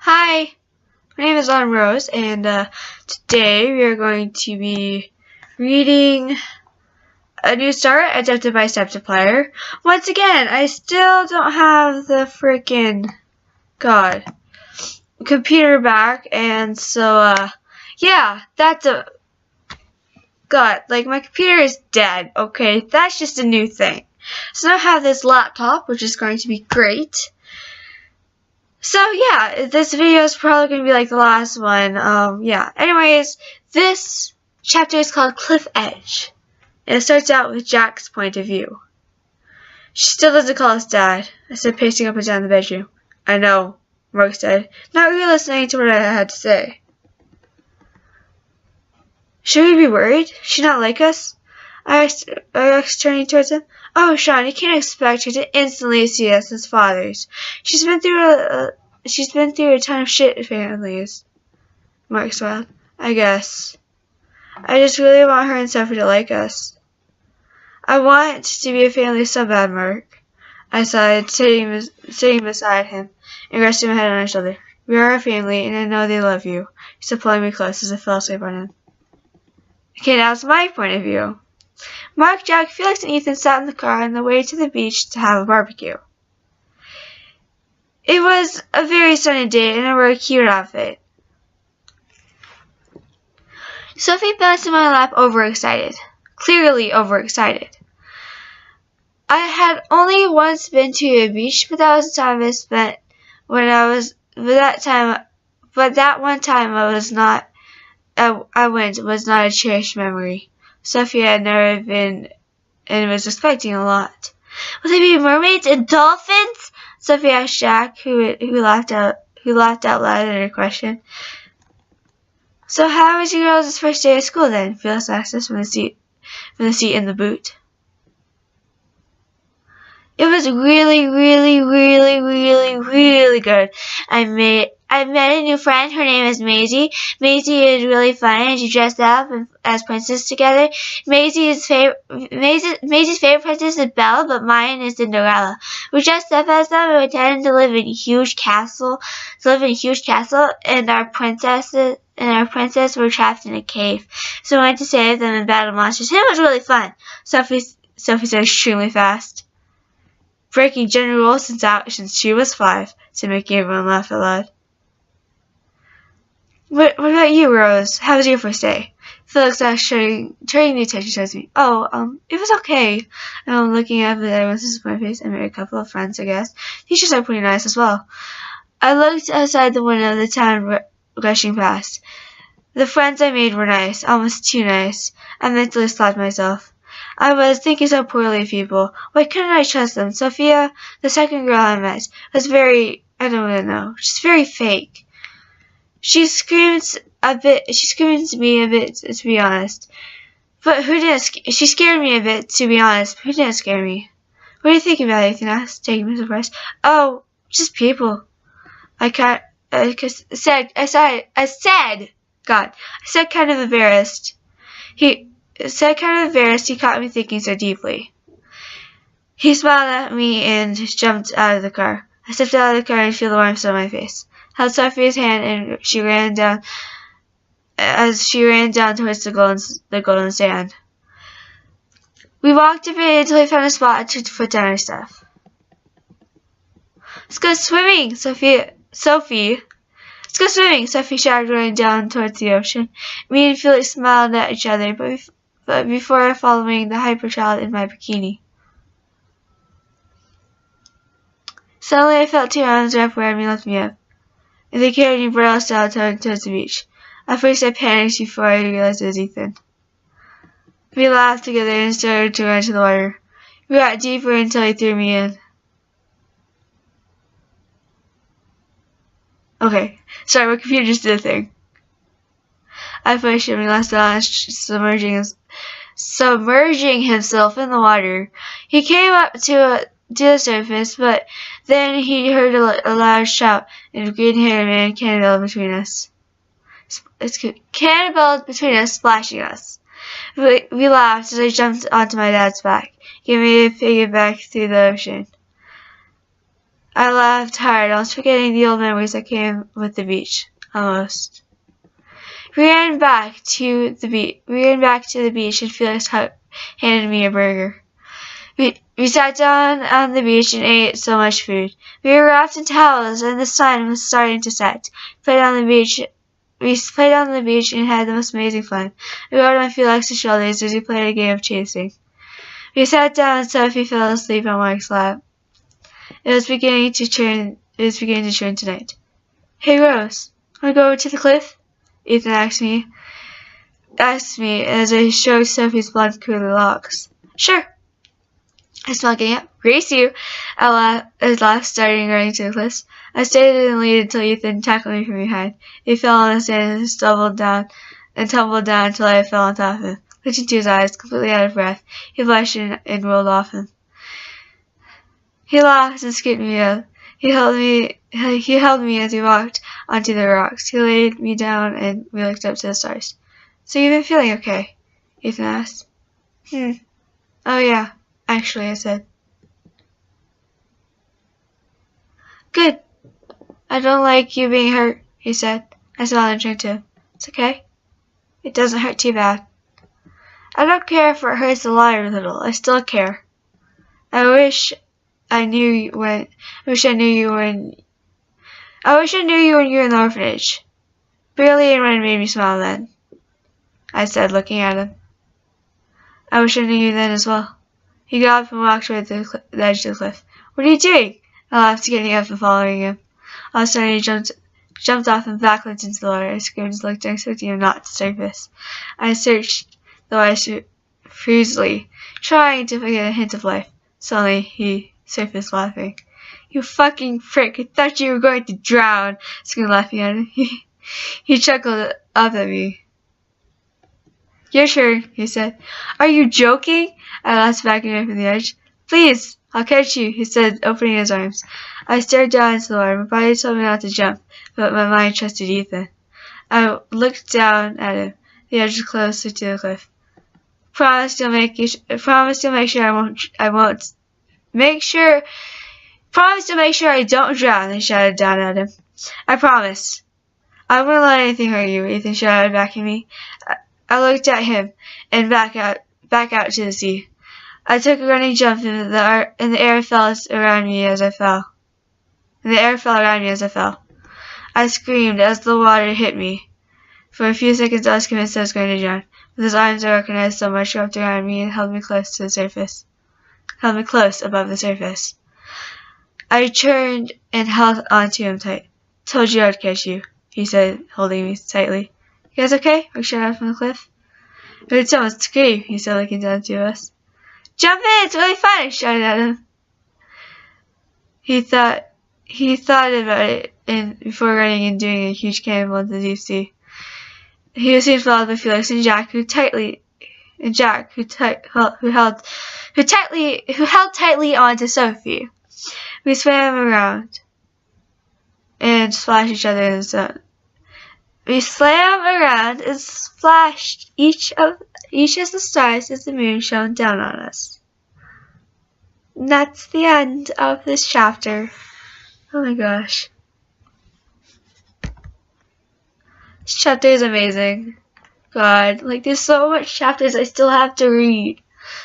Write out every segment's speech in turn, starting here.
Hi, my name is Autumn Rose, and today we are going to be reading a new start adapted by Septiplier. Once again, I still don't have the freaking computer back, and so yeah, that's a like my computer is dead. Okay, that's just a new thing. So now I have this laptop, which is going to be great. So yeah, this video is probably going to be like the last one. Yeah. Anyways, this chapter is called Cliff Edge. And it starts out with Jack's point of view. She still doesn't call us Dad, I said, pacing up and down the bedroom. I know, Mark said, not really listening to what I had to say. Should we be worried? She not like us? I asked, turning towards him. Oh, Sean, you can't expect her to instantly see us as fathers. She's been through a ton of shit families. Mark smiled. I guess. I just really want her and Sophie to like us. I want to be a family so bad, Mark. I sighed, sitting beside him and resting my head on his shoulder. We are a family, and I know they love you. He said, pulling me close as I fell asleep on him. Okay, now it's my point of view. Mark, Jack, Felix, and Ethan sat in the car on the way to the beach to have a barbecue. It was a very sunny day, and I wore a cute outfit. Sophie bounced in my lap, overexcited. Clearly overexcited. I had only once been to a beach, but that was the time I spent when I was. But that one time I went was not a cherished memory. Sophie had never been and was expecting a lot. Will they be mermaids and dolphins? Sophie asked Jack, who laughed out loud at her question. So how was your girls' first day of school then? Felix asked us from the seat in the boot. It was really, really, really, really, really good. I met a new friend. Her name is Maisie. Maisie is really fun, and she dressed up as princesses together. Maisie's favorite princess is Belle, but mine is Cinderella. We dressed up as them and pretended to live in a huge castle. And our princess were trapped in a cave. So we went to save them and battle monsters. It was really fun. Sophie said extremely fast. Breaking general rules since she was 5, to make everyone laugh out loud. What about you, Rose? How was your first day? Felix asked, turning the attention towards me. It was okay. I'm looking up at everyone's disappointed face. I made a couple of friends, I guess. Teachers are pretty nice as well. I looked outside the window of the town rushing past. The friends I made were nice, almost too nice. I mentally slapped myself. I was thinking so poorly of people. Why couldn't I trust them? Sophia, the second girl I met, was very, I don't really know, she's very fake. She screams me a bit, to be honest. But she scared me a bit, to be honest. Who didn't scare me? What are you thinking about, Ethan asked, taking me by surprise. Oh, just people. I said, kind of embarrassed. He caught me thinking so deeply. He smiled at me and jumped out of the car. I stepped out of the car and feel the warmth on my face. Held Sophie's hand and she ran down towards the golden sand. We walked a bit until we found a spot to put down our stuff. Let's go swimming, Sophie. Let's go swimming, Sophie shouted, running down towards the ocean. Me and Felix smiled at each other, but before following the hyper child in my bikini. Suddenly I felt 2 arms wrap around me and lift me up, and they carried me barrel style towards the beach. At first I panicked before I realized it was Ethan. We laughed together and started to run to the water. We got deeper until he threw me in. Okay, sorry, my computer just did a thing. I pushed him and last on submerging himself in the water. He came up to the surface, but then he heard a loud shout, and a green-haired man cannonballed between us. Splashing us. We laughed as I jumped onto my dad's back, giving me a piggyback through the ocean. I laughed hard, almost forgetting the old memories that came with the beach. Almost. We ran back to the beach and Felix handed me a burger. We sat down on the beach and ate so much food. We were wrapped in towels and the sun was starting to set. We played on the beach and had the most amazing fun. I rode on Felix's shoulders as we played a game of chasing. We sat down and Sophie fell asleep on Mark's lap. It was beginning to turn tonight. Hey Rose, wanna go over to the cliff? Ethan asked me as I stroked Sophie's blonde curly locks. Sure. I smelled getting up. Race you! I laughed, starting running to the cliffs. I stayed in the lead until Ethan tackled me from behind. He fell on the sand and tumbled down until I fell on top of him. Looking into his eyes, completely out of breath, he blushed and rolled off him. He laughed and scooped me up. He held me as we walked onto the rocks. He laid me down and we looked up to the stars. So you've been feeling okay? Ethan asked. Oh yeah, actually, I said. Good. I don't like you being hurt, he said. I smiled and turned to him. It's okay. It doesn't hurt too bad. I don't care if it hurts a lot or little. I still care. I wish I knew you when you were in the orphanage. Barely anyone made me smile then, I said, looking at him. I wish I knew you then as well. He got up and walked toward the edge of the cliff. What are you doing? I laughed, getting up and following him. All of a sudden, he jumped off and backwards into the water. I screamed and looked, expecting him not to surface. I searched the water furiously, trying to get a hint of life. Suddenly, he surfaced, laughing. You fucking prick! I thought you were going to drown! I screamed, laughing at him. He chuckled up at me. Your turn, he said. Are you joking? I laughed, backing away from the edge. Please, I'll catch you, he said, opening his arms. I stared down into the water. My body told me not to jump, but my mind trusted Ethan. I looked down at him. The edge was closer to the cliff. Promise you'll make sure I don't drown, I shouted down at him. I promise. I won't let anything hurt you, Ethan shouted back at me. I looked at him and back out to the sea. I took a running jump and the air fell around me as I fell. I screamed as the water hit me. For a few seconds I was convinced I was going to drown. With his arms I recognized so much wrapped around me and held me close above the surface. I turned and held onto him tight. Told you I'd catch you, he said, holding me tightly. You guys okay? I shot out from the cliff. It would almost scream, he said, looking down to us. Jump in! It's really fun! I shouted at him. He thought about it before running and doing a huge cannonball into the deep sea. He was soon followed by Felix and Jack, who held tightly onto Sophie. We swam around and splashed each other in the sun. We swam around and splashed each of the stars as the moon shone down on us. And that's the end of this chapter. Oh my gosh. This chapter is amazing. God, like there's so much chapters I still have to read.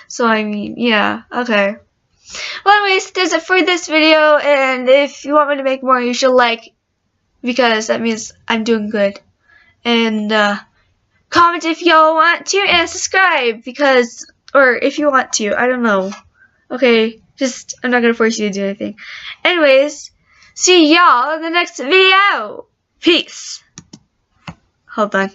So I mean, yeah, okay. Well anyways, that's it for this video, and if you want me to make more, you should like, because that means I'm doing good. And comment if y'all want to, and subscribe or if you want to, I don't know. Okay, I'm not gonna force you to do anything. Anyways, see y'all in the next video. Peace. Hold on.